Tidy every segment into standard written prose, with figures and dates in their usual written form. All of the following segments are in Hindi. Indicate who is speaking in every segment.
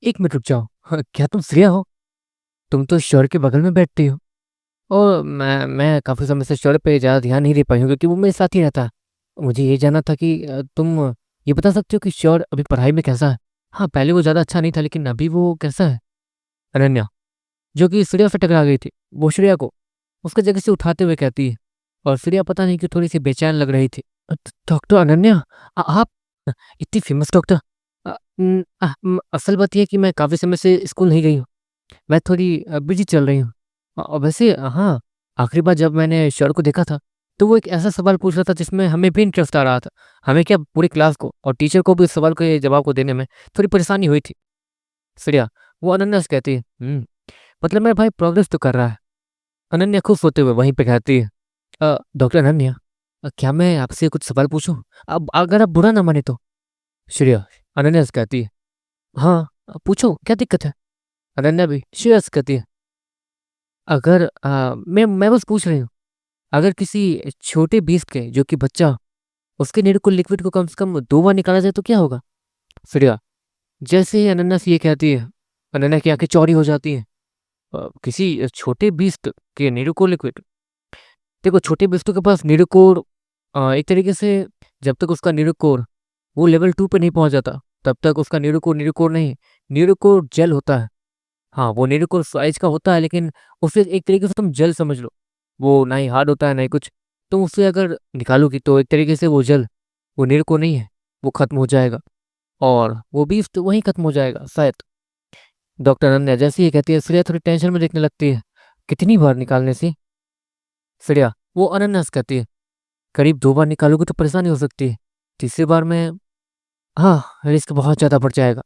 Speaker 1: एक मिनट रुक जाओ। हाँ, क्या तुम श्रेया हो? तुम तो श्योर के बगल में बैठती हो। और मैं काफ़ी समय से श्योर पे ज़्यादा ध्यान नहीं दे पाई हूँ क्योंकि वो मेरे साथ ही रहता है। मुझे ये जानना था कि तुम ये बता सकते हो कि श्योर अभी पढ़ाई में कैसा है? हाँ, पहले वो ज़्यादा अच्छा नहीं था लेकिन अभी वो कैसा है? अनन्या, जो कि श्रेया से टकरा गई थी, वो श्रेया को उसकी जगह से उठाते हुए कहती है। और श्रेया पता नहीं क्यों थोड़ी सी बेचैन लग रही थी। डॉक्टर अनन्या, आप इतनी फेमस डॉक्टर। असल बात यह है कि मैं काफ़ी समय से स्कूल नहीं गई हूँ। मैं थोड़ी बिजी चल रही हूँ। और वैसे हाँ, आखिरी बार जब मैंने श्योर को देखा था तो वो एक ऐसा सवाल पूछ रहा था जिसमें हमें भी इंटरेस्ट आ रहा था। हमें क्या, पूरी क्लास को और टीचर को भी इस सवाल के जवाब को देने में थोड़ी परेशानी हुई थी। श्रेया, वो अनन्या से कहती है, मतलब मेरा भाई प्रोग्रेस तो कर रहा है। अनन्या खुश होते हुए वहीं पे कहती है, डॉक्टर अनन्या, क्या मैं आपसे कुछ सवाल पूछूं? अब अगर आप बुरा ना माने तो। श्रेया अनन्या से कहती है, हाँ, पूछो क्या दिक्कत है? अनन्या भी श्रेया से कहती है, अगर मैं बस पूछ रही हूँ, अगर किसी छोटे बीस्ट के जो कि बच्चा, उसके निरकुल लिक्विड को कम से कम 2 बार निकाला जाए तो क्या होगा? श्रेया, जैसे ही अनन्या से ये कहती है, अनन्या की आंखें चौड़ी हो जाती हैं। किसी छोटे बीस्ट के निरकुल लिक्विड, देखो छोटे बिस्टू के पास निरकोर, एक तरीके से जब तक उसका निरकोर वो लेवल 2 पे नहीं पहुंच जाता तब तक उसका निरकोर निरकोर नहीं, निरकोर जेल होता है। हाँ, वो निरकोर साइज का होता है लेकिन उसे एक तरीके से तुम जेल समझ लो। वो ना ही हार्ड होता है ना ही कुछ। तुम उसे अगर निकालोगी तो एक तरीके से वो जेल, वो निरकोर नहीं है, वो खत्म हो जाएगा और वो बीस्ट वहीं खत्म हो जाएगा शायद। डॉक्टर अनन्या जैसे ही कहती है, श्रेया थोड़ी टेंशन में देखने लगती है। कितनी बार निकालने से? श्रेया, वो अनन्या से कहती है, करीब 2 बार निकालोगे तो परेशानी हो सकती है। तीसरी बार में हाँ, रिस्क बहुत ज़्यादा बढ़ जाएगा।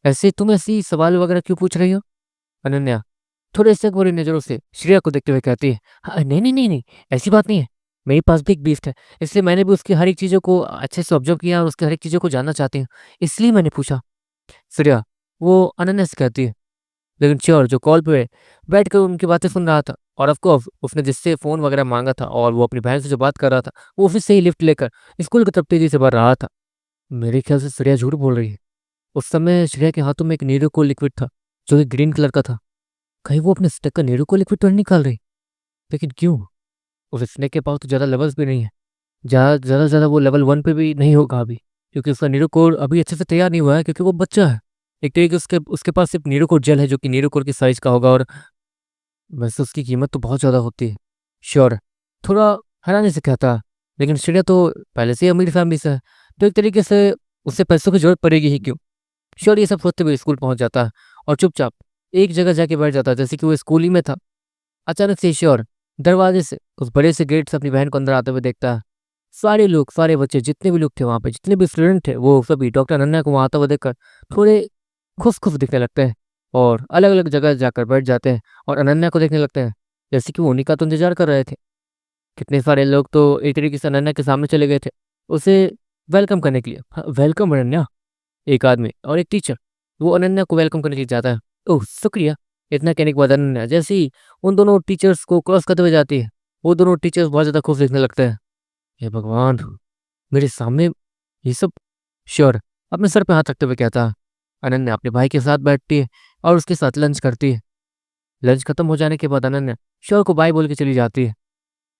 Speaker 1: ऐसे तुम ऐसी सवाल वगैरह क्यों पूछ रही हो? अनन्या थोड़े शक भरी नज़रों से श्रेया को देखते हुए कहती है, हाँ, नहीं नहीं नहीं नहीं, ऐसी बात नहीं है। मेरे पास भी एक बीस्ट है, इसलिए मैंने भी उसकी हर एक चीज़ों को अच्छे से ऑब्जर्व किया और उसकी हर एक चीज़ों को जानना चाहती हूँ, इसलिए मैंने पूछा। श्रेया, वो अनन्या से कहती है, लेकिन श्योर जो कॉल पे बैठ कर उनकी बातें सुन रहा था और ऑफ कोर्स उसने जिससे फ़ोन वगैरह मांगा था और वो अपनी बहन से जो बात कर रहा था, वो ऑफिस से ही लिफ्ट लेकर स्कूल की तरफ तेजी से बढ़ रहा था। मेरे ख्याल से श्रेया झूठ बोल रही है। उस समय श्रेया के हाथों में एक नीरो को लिक्विड था जो कि ग्रीन कलर का था। कहीं वो अपने स्टेक का नीरो को लिक्विड तो नहीं निकाल रही? लेकिन क्यों? उस स्नेक के पास तो ज़्यादा लेवल्स भी नहीं है। ज़्यादा से ज़्यादा वो लेवल 1 पे भी नहीं होगा अभी, क्योंकि उसका नीरो कोर अभी अच्छे से तैयार नहीं हुआ है क्योंकि वो बच्चा है। एक तरीके से उसके उसके पास सिर्फ नीरो कोर जेल है जो कि नीरो कोर की साइज़ का होगा और वैसे उसकी कीमत तो बहुत ज़्यादा होती है। श्योर थोड़ा हैरानी से कहता है, लेकिन श्रेया तो पहले से ही अमीर फैमिली से है, तो एक तरीके से उसे पैसों की ज़रूरत पड़ेगी ही क्यों? श्योर ये सब सोचते हुए स्कूल पहुंच जाता है और चुपचाप एक जगह जाके बैठ जाता है जैसे कि वो स्कूल ही में था। अचानक से श्योर दरवाजे से उस बड़े से गेट से अपनी बहन को अंदर आते हुए देखता है। सारे लोग, सारे बच्चे, जितने भी लोग थे वहाँ पे, जितने भी स्टूडेंट थे, वो सभी डॉक्टर अनन्या को वहाँ आता हुआ देखकर थोड़े खुश खुश दिखने लगते हैं और अलग अलग जगह जाकर बैठ जाते हैं और अनन्या को देखने लगते हैं जैसे कि वो उन्हीं का तो इंतजार कर रहे थे। कितने सारे लोग तो एक तरीके से अनन्या के सामने चले गए थे उसे वेलकम करने के लिए। हाँ, वेलकम अनन्या। एक आदमी और एक टीचर, वो अनन्या को वेलकम करने के लिए जाता है। ओह शुक्रिया। इतना कहने के बाद अनन्या जैसे ही उन दोनों टीचर्स को क्रॉस करते हुए जाती है, वो दोनों टीचर्स बहुत ज़्यादा खुश दिखने लगते हैं। हे भगवान, मेरे सामने ये सब। श्योर अपने सर पे हाथ रखते हुए कहता है। अनन्या अपने भाई के साथ बैठती है और उसके साथ लंच करती है। लंच खत्म हो जाने के बाद अनन्या श्योर को बाय बोल के चली जाती है।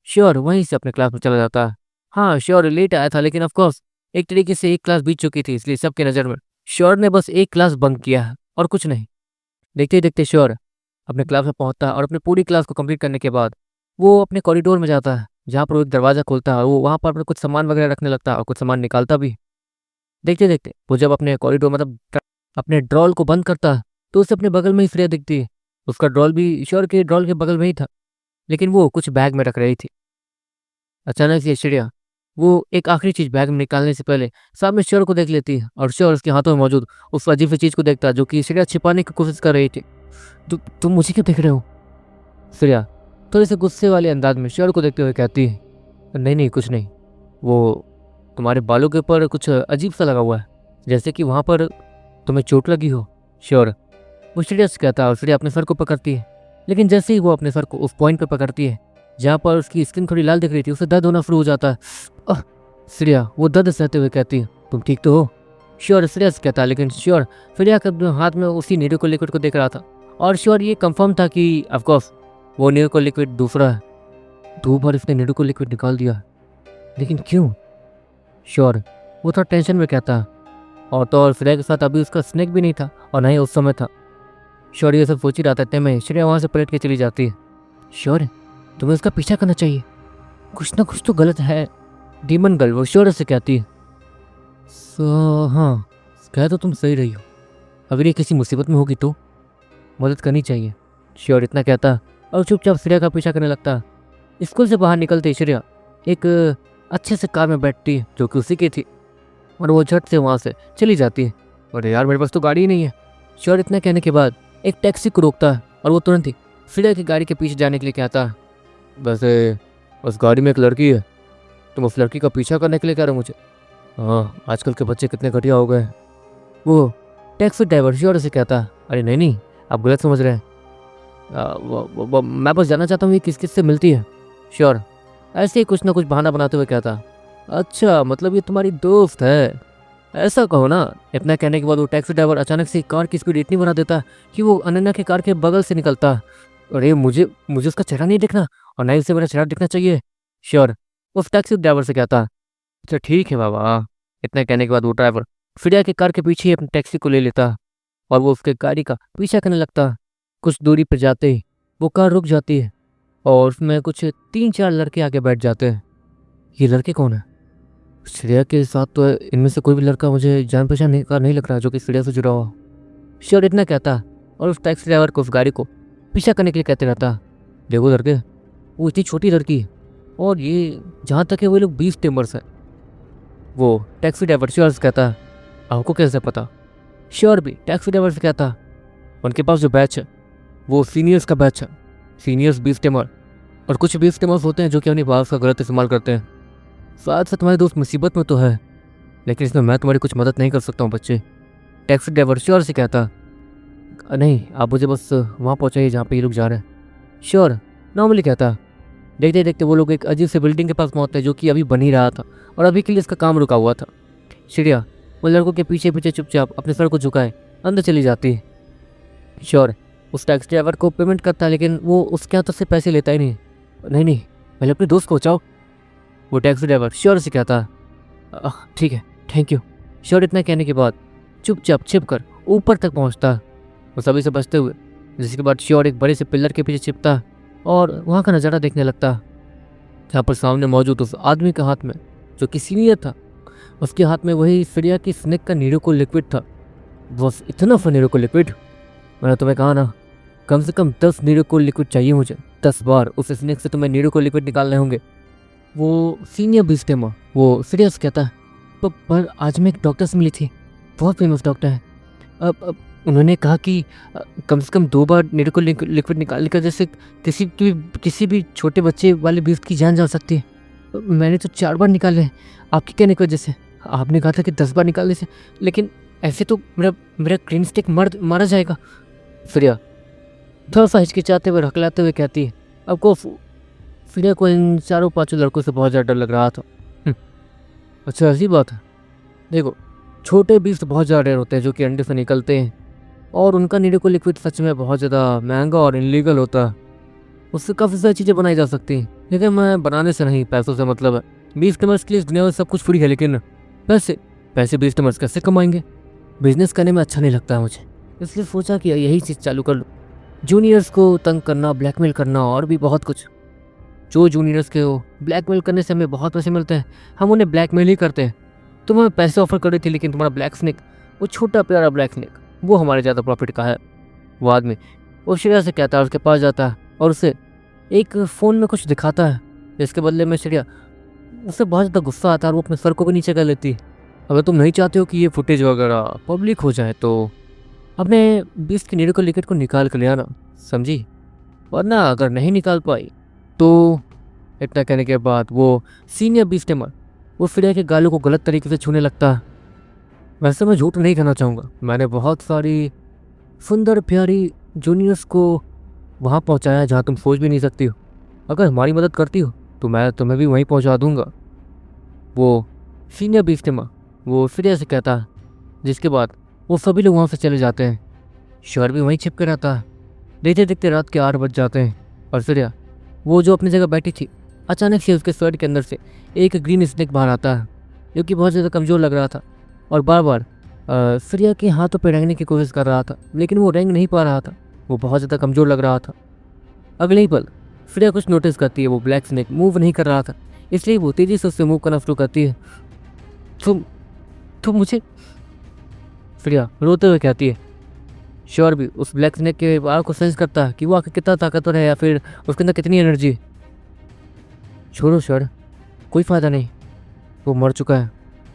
Speaker 1: श्योर वहीं से अपने क्लास में चला जाता है। हाँ, श्योर लेट आया था लेकिन ऑफ कोर्स एक तरीके से एक क्लास बीत चुकी थी इसलिए सबके नज़र में श्योर ने बस एक क्लास बंक किया है और कुछ नहीं। देखते ही देखते श्योर अपने क्लास में पहुंचता है और अपनी पूरी क्लास को कंप्लीट करने के बाद वो अपने कॉरिडोर में जाता है जहाँ पर वो एक दरवाज़ा खोलता है और वो वहाँ पर अपने कुछ सामान वगैरह रखने लगता है और कुछ सामान निकालता भी। देखते देखते वो जब अपने कॉरिडोर मतलब अपने ड्रॉल को बंद करता है तो उसे अपने बगल में ही श्रेया दिखती है। उसका ड्रॉल भी श्योर के ड्रॉल के बगल में ही था लेकिन वो कुछ बैग में रख रही थी। अचानक से श्रेया वो एक आखिरी चीज बैग में निकालने से पहले सामने श्योर को देख लेती है और श्योर उसके हाथों में मौजूद उस अजीब सी चीज को देखता है जो कि श्रेया छिपाने की कोशिश कर रही थी। तुम मुझे क्यों देख रहे हो? श्रेया थोड़े से गुस्से वाले अंदाज में श्योर को देखते हुए कहती है, नहीं नहीं कुछ नहीं, वो तुम्हारे बालों के ऊपर कुछ अजीब सा लगा हुआ है, जैसे कि वहाँ पर तुम्हें चोट लगी हो। श्योर वो श्रेया से कहता है और श्रेया अपने सर को पकड़ती है, लेकिन जैसे ही वो अपने सर को उस पॉइंट पे पकड़ती है जहाँ पर उसकी स्किन थोड़ी लाल दिख रही थी, उसे दर्द होना शुरू हो जाता है। श्रेया वो दर्द सहते हुए कहती है, तुम ठीक तो हो? श्योर सीरियस कहता, लेकिन श्योर फिर अपने हाथ में उसी नीरो लिक्विड को देख रहा था और श्योर ये कंफर्म था कि ऑफकोर्स वो नीरो लिक्विड दूसरा है। 2 बार इसने नीरो लिक्विड निकाल दिया, लेकिन क्यों? श्योर वो थोड़ा टेंशन में कहता, और तो और श्रेया के साथ अभी उसका स्नेक भी नहीं था और ना ही उस समय था। श्योर ये सब सोच ही रहा था, इतने में श्रेया वहाँ से पलट के चली जाती है। श्योर तुम्हें उसका पीछा करना चाहिए, कुछ ना कुछ तो गलत है। डीमन गर्ल वो श्योर से कहती है। हाँ, कह तो तुम सही रही हो, अगर ये किसी मुसीबत में होगी तो मदद करनी चाहिए। श्योर इतना कहता और चुपचाप श्रेया का पीछा करने लगता। स्कूल से बाहर निकलते श्रेया एक अच्छे से कार में बैठती है जो कि उसी की थी, और वो झट से वहाँ से चली जाती है। अरे यार मेरे पास तो गाड़ी ही नहीं है। श्योर इतना कहने के बाद एक टैक्सी को रोकता है और वो तुरंत ही श्रेया की गाड़ी के पीछे जाने के लिए कहता है। वैसे उस गाड़ी में एक लड़की है, तुम उस लड़की का पीछा करने के लिए कह रहे हो मुझे? हाँ, आजकल के बच्चे कितने घटिया हो गए हैं। वो टैक्सी ड्राइवर श्योर से कहता है। अरे नहीं नहीं, आप गलत समझ रहे हैं। मैं बस जानना चाहता हूँ ये किस किस से मिलती है। श्योर ऐसे ही कुछ ना कुछ बहाना बनाते हुए कहता। अच्छा मतलब ये तुम्हारी दोस्त है, ऐसा कहो ना। इतना कहने के बाद वो टैक्सी ड्राइवर अचानक से कार की स्पीड इतनी बढ़ा देता कि वो अनन्या के कार के बगल से निकलता। अरे मुझे उसका चेहरा नहीं दिखना और ना ही उसे मेरा चेहरा दिखना चाहिए। श्योर उस टैक्सी ड्राइवर से कहता। अच्छा ठीक है बाबा। इतना कहने के बाद वो ड्राइवर श्रेया के कार के पीछे ही अपनी टैक्सी को ले लेता और वो उसके गाड़ी का पीछा करने लगता। कुछ दूरी पर जाते ही वो कार रुक जाती है और उसमें कुछ 3-4 लड़के आगे बैठ जाते हैं। ये लड़के कौन है? श्रेया के साथ तो इनमें से कोई भी लड़का मुझे जान पहचान का नहीं लग रहा जो कि श्रेया से जुड़ा हुआ। श्योर इतना कहता और उस टैक्सी ड्राइवर को उस गाड़ी को पीछा करने के लिए कहते रहता। देखो लड़के, वो इतनी छोटी लड़की है और ये जहाँ तक है वो लोग 20 टिम्बर्स हैं। वो टैक्सी ड्राइवर श्योर से कहता। आपको कैसे पता? श्योर भी टैक्सी ड्राइवर से कहता। उनके पास जो बैच है वो सीनियर्स का बैच है, सीनियर्स 20 टिमर, और कुछ 20 टिमर्स होते हैं जो कि अपनी पावर्स का गलत इस्तेमाल करते हैं। साथ से तुम्हारे दोस्त मुसीबत में तो है, लेकिन इसमें मैं तुम्हारी कुछ मदद नहीं कर सकता हूँ बच्चे। टैक्सी ड्राइवर श्योर से कहता। नहीं आप मुझे बस वहाँ पहुँचाइए जहाँ पे ये लोग जा रहे हैं। श्योर नॉर्मली कहता। देखते देखते वो लोग एक अजीब से बिल्डिंग के पास पहुँचते हैं जो कि अभी बन ही रहा था और अभी के लिए इसका काम रुका हुआ था। श्रेया वो लड़कों के पीछे पीछे चुपचाप अपने सर को झुकाए अंदर चली जाती है। श्योर उस टैक्सी ड्राइवर को पेमेंट करता है, लेकिन वो उसके हाथ से पैसे लेता ही नहीं। नहीं पहले अपने दोस्त को बचाओ, वो टैक्सी ड्राइवर श्योर से कहता। ठीक है थैंक यू। श्योर इतना कहने के बाद चुपचाप छिप कर ऊपर तक पहुंचता वो सभी से बचते हुए, जिसके बाद श्योर एक बड़े से पिलर के पीछे छिपता और वहाँ का नज़ारा देखने लगता, जहाँ पर सामने मौजूद उस आदमी के हाथ में जो कि सीनियर था, उसके हाथ में वही श्रेया की स्नेक का नीरो लिक्विड था। बस इतना सा नीरो लिक्विड, मैंने तुम्हें कहा ना कम से कम 10 नीरो लिक्विड चाहिए मुझे। 10 बार उस स्नेक से तुम्हें नीरो लिक्विड निकालने होंगे। वो सीनियर बिस्टेमा वो सीरियस कहता। पर आज मैं एक डॉक्टर से मिली थी, बहुत फेमस डॉक्टर है। अब उन्होंने कहा कि कम से कम 2 बार नीरो लिक्विड निकालने का जैसे किसी भी छोटे बच्चे वाले बीस्ट की जान जा सकती है। मैंने तो 4 बार निकाले हैं आपके कहने की वजह से। आपने कहा था कि 10 बार निकालने से, लेकिन ऐसे तो मेरा ग्रीन स्टिक मारा जाएगा। फ्रिया थोड़ा सा हिचकिचाते हुए हकलाते हुए कहती है। आपको फ्रिया को इन 4-5 लड़कों से बहुत ज़्यादा डर लग रहा था। अच्छा ऐसी बात है। देखो छोटे बीस्ट बहुत ज़्यादा रेयर होते हैं जो कि अंडे से निकलते हैं, और उनका नीरो लिक्विड सच में बहुत ज़्यादा महंगा और इनलीगल होता है। उससे काफ़ी सारी चीज़ें बनाई जा सकती हैं, लेकिन मैं बनाने से नहीं, पैसों से मतलब है। 20 टिमर्स के लिए इस दुनिया में सब कुछ फ्री है, लेकिन पैसे 20 टिमर्स कैसे कमाएंगे? बिजनेस करने में अच्छा नहीं लगता है मुझे, इसलिए सोचा कि यही चीज़ चालू कर लो। जूनियर्स को तंग करना, ब्लैकमेल करना और भी बहुत कुछ। जो जूनियर्स के हो ब्लैकमेल करने से हमें बहुत पैसे मिलते हैं, हम उन्हें ब्लैकमेल ही करते हैं। तुम हमें पैसे ऑफर कर रही थी, लेकिन तुम्हारा ब्लैक स्नेक, वो छोटा प्यारा ब्लैक स्नेक, वो हमारे ज़्यादा प्रॉफिट का है। वो आदमी वो श्रेया से कहता है, उसके पास जाता है और उसे एक फ़ोन में कुछ दिखाता है। इसके बदले में श्रेया उससे बहुत ज़्यादा गुस्सा आता है और वो अपने सर को भी नीचे कर लेती है। अगर तुम नहीं चाहते हो कि ये फुटेज वगैरह पब्लिक हो जाए तो अपने 20 के नीरो लिक्विड को निकाल कर ले आना, समझी? वरना अगर नहीं निकाल पाई तो। इतना कहने के बाद वो सीनियर बीस्टेमर वो फ्रेया के गालों को गलत तरीके से छूने लगता है। वैसे मैं झूठ नहीं कहना चाहूँगा, मैंने बहुत सारी सुंदर प्यारी जूनियर्स को वहाँ पहुँचाया जहाँ तुम सोच भी नहीं सकती हो। अगर हमारी मदद करती हो तो मैं तुम्हें भी वहीं पहुँचा दूँगा। वो सीनियर बीस्टेमर वो फ्रेया से कहता है। जिसके बाद वो सभी लोग वहाँ से चले जाते हैं। शोर भी वहीं छिप कर रहता है। देखते देखते रात के 8 बज जाते हैं और सूर्या, वो जो अपनी जगह बैठी थी, अचानक से उसके शर्ट के अंदर से एक ग्रीन स्नेक बाहर आता है, जो कि बहुत ज़्यादा कमज़ोर लग रहा था और बार बार सूर्या के हाथों पर रेंगने की कोशिश कर रहा था, लेकिन वो रेंग नहीं पा रहा था। वो बहुत ज़्यादा कमज़ोर लग रहा था। अगले ही पल सूर्या कुछ नोटिस करती है, वो ब्लैक स्नेक मूव नहीं कर रहा था, इसलिए वो तेज़ी से उससे मूव करना शुरू करती है। तुम तुम मुझे, सूर्या रोते हुए कहती है। श्योर भी उस ब्लैक स्नेक के बाल को सेंस करता है कि वो आखिर कितना ताकतवर है या फिर उसके अंदर कितनी एनर्जी है। छोड़ो श्योर, कोई फ़ायदा नहीं, वो मर चुका है,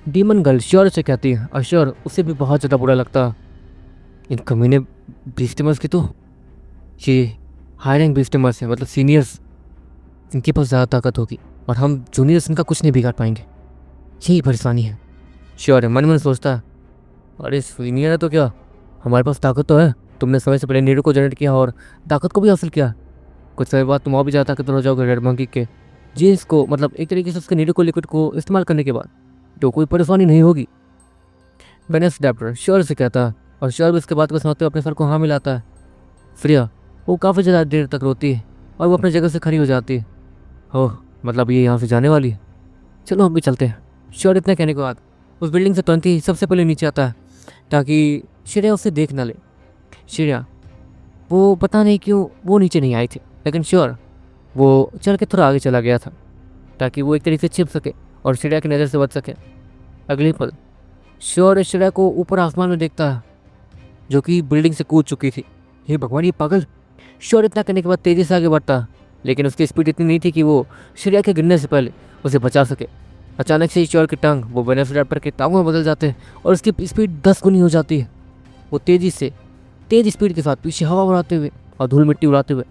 Speaker 1: डीमन गर्ल श्योर से कहती है। और श्योर उसे भी बहुत ज़्यादा बुरा लगता है। इन कमीने बीस्टिमर्स की तो ये हाई रैंक बीस्टिमर्स है, मतलब सीनियर्स, इनके पास ज़्यादा ताकत होगी और हम जूनियर्स इनका कुछ नहीं बिगाड़ पाएंगे। यही परेशानी है। श्योर है मन मन सोचता है, अरे सीनियर है तो क्या, हमारे पास ताकत तो है। तुमने समय से पहले नीडो को जनरेट किया और ताकत को भी हासिल किया। कुछ समय बाद तुम और भी ज़्यादा ताकतवर हो जाओगे रेड मंकी के जीन्स को, मतलब एक तरीके से उसके नीडो को लिक्विड को इस्तेमाल करने के बाद तो कोई परेशानी नहीं होगी। वेनेस डैप्टर श्योर से कहता है और श्योर भी इसके बात को सुनते हुए अपने सर को हाँ मिलाता है। फ्रिया वो काफ़ी ज़्यादा देर तक रोती है और वो अपनी जगह से खड़ी हो जाती है। ओह, मतलब ये यहाँ से जाने वाली है, चलो हम भी चलते हैं। श्योर इतना कहने के बाद उस बिल्डिंग से तुरंत ही सबसे पहले नीचे आता है ताकि श्रेया उसे देख ना ले। श्रेया वो पता नहीं क्यों वो नीचे नहीं आई थी, लेकिन श्योर वो चल के थोड़ा आगे चला गया था ताकि वो एक तरीके से छिप सके और श्रेया की नज़र से बच सके। अगले पल श्योर श्रेया को ऊपर आसमान में देखता है, जो कि बिल्डिंग से कूद चुकी थी। हे भगवान, ये पागल। श्योर इतना करने के बाद तेज़ी से आगे बढ़ता, लेकिन उसकी स्पीड इतनी नहीं थी कि वो श्रेया के गिरने से पहले उसे बचा सके। अचानक से श्योर की टांग वो वेनस डैप्टर के टांगों में बदल जाते हैं और उसकी स्पीड 10 गुनी हो जाती है। वो तेज स्पीड के साथ पीछे हवा उड़ाते हुए और धूल मिट्टी उड़ाते हुए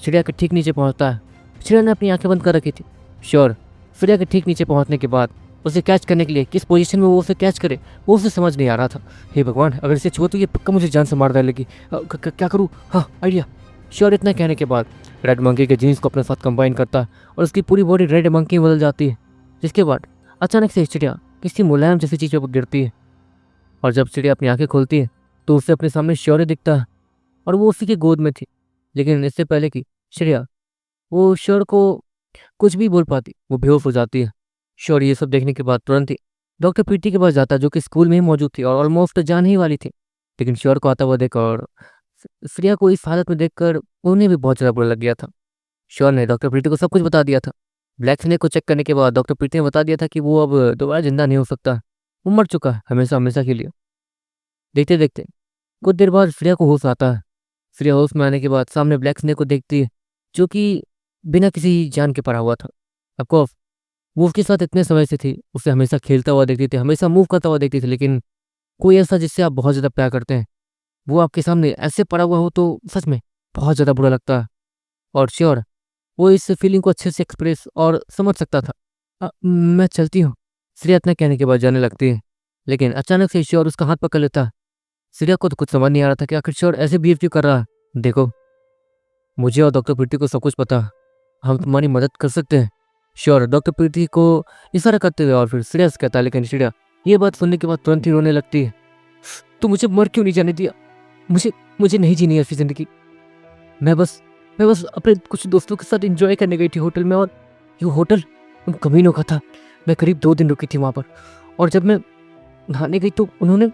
Speaker 1: श्रेया के ठीक नीचे पहुंचता है। श्रेया ने अपनी आंखें बंद कर रखी थी। श्योर श्रेया के ठीक नीचे पहुंचने के बाद उसे कैच करने के लिए किस पोजीशन में वो उसे कैच करे वो उसे समझ नहीं आ रहा था। हे भगवान, अगर इसे छुआ तो ये पक्का मुझे जान से मार डालेगी। क्या करूँ? हाँ, आइडिया। श्योर इतना कहने के बाद रेड मंकी के जीन्स को अपने साथ कंबाइन करता है और उसकी पूरी बॉडी रेड मंकी में बदल जाती है। जिसके बाद अचानक से चिड़िया किसी मुलायम जैसी चीज़ पर गिरती है और जब चिड़िया अपनी आंखें खोलती है तो उसे अपने सामने श्योर दिखता है और वो उसी की गोद में थी। लेकिन इससे पहले कि श्रेया वो श्योर को कुछ भी बोल पाती, वो बेहोश हो जाती है। श्योर ये सब देखने के बाद तुरंत ही डॉक्टर प्रीति के पास जाता है, जो कि स्कूल में ही मौजूद थी और ऑलमोस्ट जाने ही वाली थी। लेकिन श्योर को आता हुआ देख और श्रेया को इस हालत में देखकर उन्हें भी बहुत ज़्यादा बुरा लग गया था। श्योर ने डॉक्टर प्रीति को सब कुछ बता दिया था। ब्लैक स्नेक को चेक करने के बाद डॉक्टर प्रीति ने बता दिया था कि वो अब दोबारा जिंदा नहीं हो सकता, वो मर चुका है हमेशा हमेशा के लिए। देखते देखते कुछ देर बाद श्रेया को होश आता है। श्रेया होश में आने के बाद सामने ब्लैक स्नेक को देखती है, जो कि बिना किसी जान के पड़ा हुआ था। ऑफकोर्स वो उसके साथ इतने समय से थी, उसे हमेशा खेलता हुआ देखती थी, हमेशा मूव करता हुआ देखती थी, लेकिन कोई ऐसा जिससे आप बहुत ज़्यादा प्यार करते हैं वो आपके सामने ऐसे पड़ा हुआ हो तो सच में बहुत ज़्यादा बुरा लगता है। और श्योर वो इस फीलिंग को अच्छे से एक्सप्रेस और समझ सकता था। मैं चलती हूँ, श्रेया इतना कहने के बाद जाने लगती है। लेकिन अचानक से श्योर उसका हाथ पकड़ लेता है। श्रेया को तो कुछ समझ नहीं आ रहा था कि आखिर श्योर ऐसे बिहेव क्यों कर रहा है। देखो, मुझे और डॉक्टर प्रीति को सब कुछ पता है, हम तुम्हारी मदद कर सकते हैं। श्योर डॉक्टर प्रीति को इशारा करते हुए और फिर श्रेया से कहता है, लेकिन श्रेया ये बात सुनने के बाद तुरंत ही रोने लगती है। तो मुझे मर क्यों नहीं जाने दिया? मुझे मुझे नहीं जीनी ऐसी जिंदगी। मैं बस अपने कुछ दोस्तों के साथ एंजॉय करने गई थी होटल में, और ये होटल उन कमीनों का था। मैं करीब 2 दिन रुकी थी वहाँ पर, और जब मैं नहाने गई तो उन्होंने।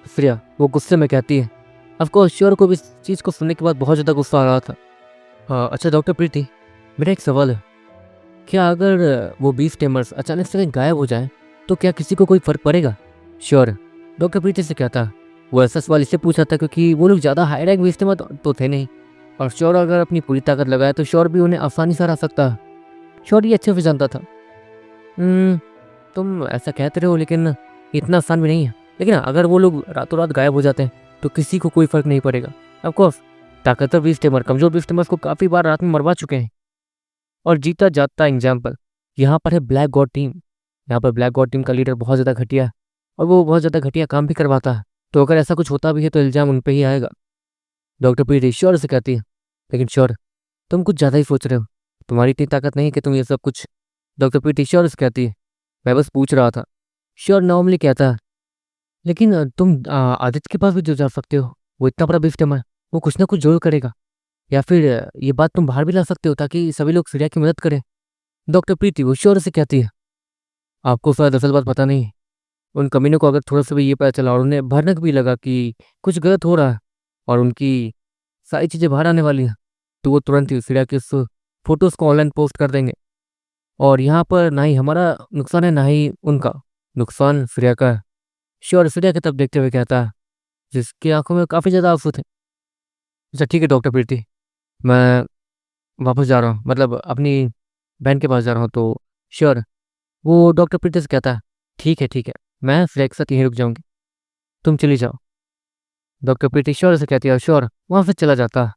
Speaker 1: श्रेया वो गुस्से में कहती है। ऑफकोर्स श्योर को भी इस चीज़ को सुनने के बाद बहुत ज़्यादा गुस्सा आ रहा था। अच्छा डॉक्टर प्रीति, मेरा एक सवाल है, क्या अगर वो 20 टेमर्स अचानक से कहीं गायब हो जाए तो क्या किसी को कोई फर्क पड़ेगा? श्योर डॉक्टर प्रीति से कहता। वो ऐसा सवाल इससे पूछा था क्योंकि वो लोग ज़्यादा हाई रैंक बीस्टिमर तो थे नहीं, और श्योर अगर अपनी पूरी ताकत लगाए तो श्योर भी उन्हें आसानी से हरा सकता है। श्योर ये अच्छे से जानता था। तुम ऐसा कहते रहो, लेकिन इतना आसान भी नहीं है। लेकिन अगर वो लोग रातों रात गायब हो जाते हैं तो किसी को कोई फर्क नहीं पड़ेगा। ऑफकोर्स ताकतवर बीस्टिमर कमजोर बीस्टिमर्स को काफ़ी बार रात में मरवा चुके हैं। और जीता जाता एग्जाम्पल यहाँ पर है ब्लैक गॉड टीम। यहाँ पर ब्लैक गॉड टीम का लीडर बहुत ज़्यादा घटिया है और वो बहुत ज़्यादा घटिया काम भी करवाता है, तो अगर ऐसा कुछ होता भी है तो इल्ज़ाम उन पर ही आएगा। डॉक्टर प्रीति श्योर से कहती है, लेकिन श्योर तुम कुछ ज़्यादा ही सोच रहे हो, तुम्हारी इतनी ताकत नहीं कि तुम ये सब कुछ। डॉक्टर प्रीति श्योर से कहती है, मैं बस पूछ रहा था। श्योर नॉर्मली कहता है, लेकिन तुम आदित्य के पास भी जो जा सकते हो, वो इतना बड़ा बिस्टम है, वो कुछ ना कुछ ज़रूर करेगा। या फिर ये बात तुम बाहर भी ला सकते हो ताकि सभी लोग सूर्या की मदद करें। डॉक्टर प्रीति वो श्योर से कहती है, आपको शायद असल बात पता नहीं है। उन कमीनों को अगर थोड़ा सा भी ये पता चला और उन्हें भनक भी लगा कि कुछ गलत हो रहा है और उनकी सारी चीज़ें बाहर आने वाली हैं, तो वो तुरंत ही सूर्या की उस फोटोज़ को ऑनलाइन पोस्ट कर देंगे। और यहाँ पर ना ही हमारा नुकसान है, ना ही उनका नुकसान सूर्या का है। श्योर सूर्या की तरफ देखते हुए कहता है, जिसकी आंखों में काफ़ी ज़्यादा आंसू थे। अच्छा ठीक है डॉक्टर प्रीति, मैं वापस जा रहा हूँ, मतलब अपनी बहन के पास जा रहा हूँ, तो श्योर। वो डॉक्टर प्रीति से कहता है, ठीक है, मैं सूर्या के साथ यहीं रुक जाऊंगी, तुम चली जाओ। डॉक्टर प्रीति श्योर से कहती है और श्योर वहाँ से चला जाता है।